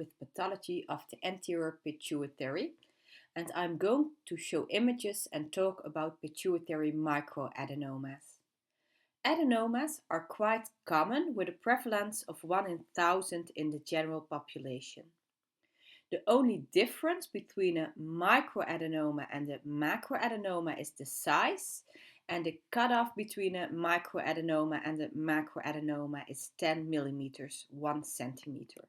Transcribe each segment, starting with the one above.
with pathology of the anterior pituitary, and I'm going to show images and talk about pituitary microadenomas. Adenomas are quite common with a prevalence of 1 in 1,000 in the general population. The only difference between a microadenoma and a macroadenoma is the size, and the cutoff between a microadenoma and a macroadenoma is 10 millimeters, 1 centimeter.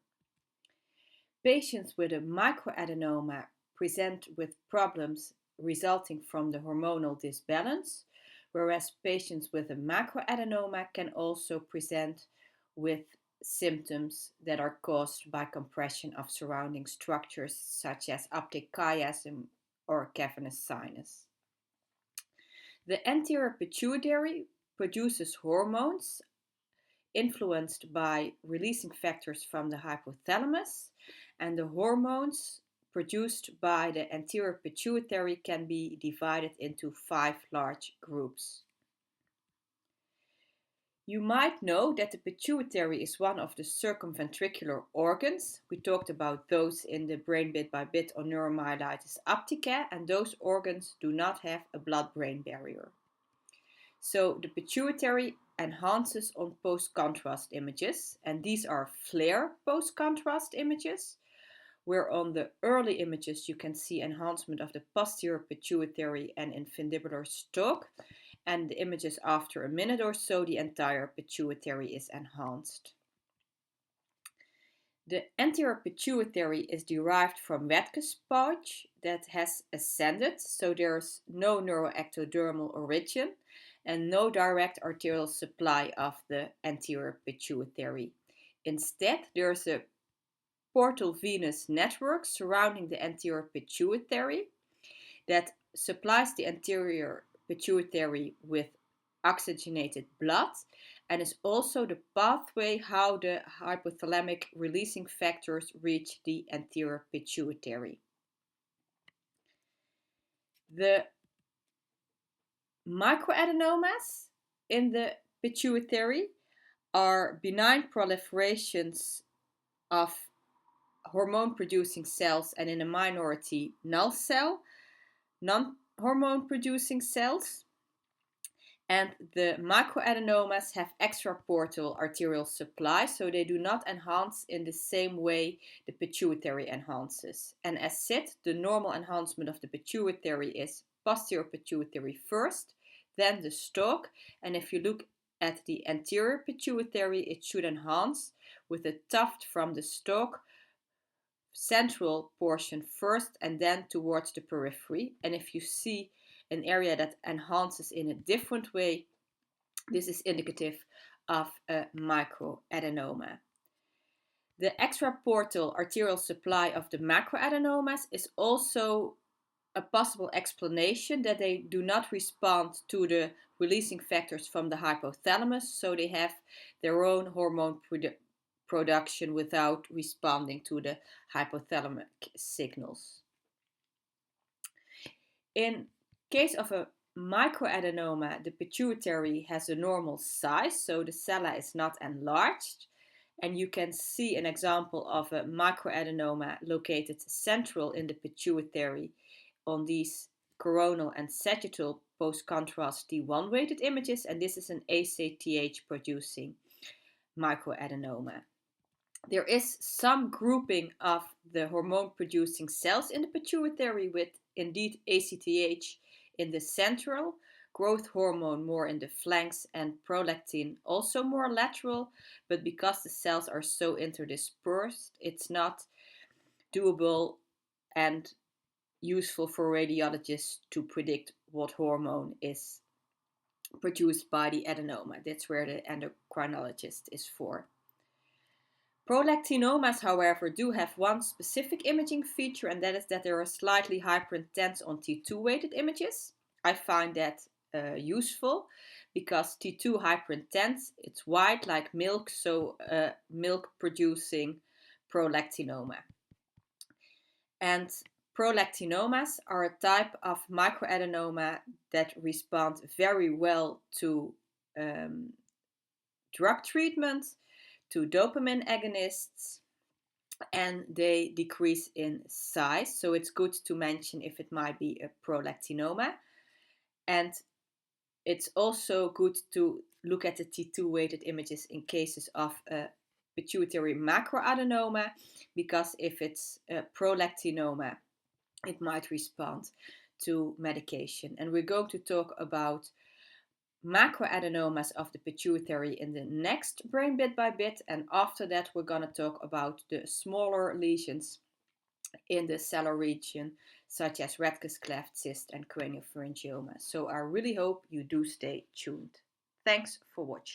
Patients with a microadenoma present with problems resulting from the hormonal disbalance, whereas patients with a macroadenoma can also present with symptoms that are caused by compression of surrounding structures such as optic chiasm or cavernous sinus. The anterior pituitary produces hormones influenced by releasing factors from the hypothalamus, and the hormones produced by the anterior pituitary can be divided into 5 large groups. You might know that the pituitary is one of the circumventricular organs. We talked about those in the brain bit by bit on neuromyelitis optica, and those organs do not have a blood-brain barrier. So the pituitary enhances on post-contrast images, and these are FLAIR post-contrast images, where on the early images you can see enhancement of the posterior pituitary and infundibular stalk, and the images after a minute or so the entire pituitary is enhanced. The anterior pituitary is derived from Wertke's pouch that has ascended, so there's no neuroectodermal origin and no direct arterial supply of the anterior pituitary. Instead, there's a portal venous network surrounding the anterior pituitary that supplies the anterior pituitary with oxygenated blood and is also the pathway how the hypothalamic releasing factors reach the anterior pituitary. The microadenomas in the pituitary are benign proliferations of hormone-producing cells and in a minority null cell, non-hormone producing cells. And the microadenomas have extraportal arterial supply, so they do not enhance in the same way the pituitary enhances. And as said, the normal enhancement of the pituitary is posterior pituitary first, then the stalk. And if you look at the anterior pituitary, it should enhance with a tuft from the stalk, central portion first and then towards the periphery. And if you see an area that enhances in a different way, this is indicative of a microadenoma. The extraportal arterial supply of the macroadenomas is also a possible explanation that they do not respond to the releasing factors from the hypothalamus, so they have their own hormone production without responding to the hypothalamic signals. In case of a microadenoma, the pituitary has a normal size, so the sella is not enlarged. And you can see an example of a microadenoma located central in the pituitary on these coronal and sagittal post-contrast T1 weighted images, and this is an ACTH producing microadenoma. There is some grouping of the hormone producing cells in the pituitary with indeed ACTH in the central, growth hormone more in the flanks, and prolactin also more lateral, but because the cells are so interdispersed, it's not doable and useful for radiologists to predict what hormone is produced by the adenoma. That's where the endocrinologist is for. Prolactinomas, however, do have one specific imaging feature, and that is that they are slightly hyperintense on T2 weighted images. I find that useful because T2 hyperintense, it's white like milk, so milk producing prolactinoma. And prolactinomas are a type of microadenoma that respond very well to drug treatment, to dopamine agonists, and they decrease in size. So it's good to mention if it might be a prolactinoma. And it's also good to look at the T2 weighted images in cases of a pituitary macroadenoma, because if it's a prolactinoma, it might respond to medication. And we're going to talk about macroadenomas of the pituitary in the next brain bit by bit, and after that we're going to talk about the smaller lesions in the cellar region, such as Redke's cleft, cyst, and craniopharyngioma. So I really hope you do stay tuned. Thanks for watching.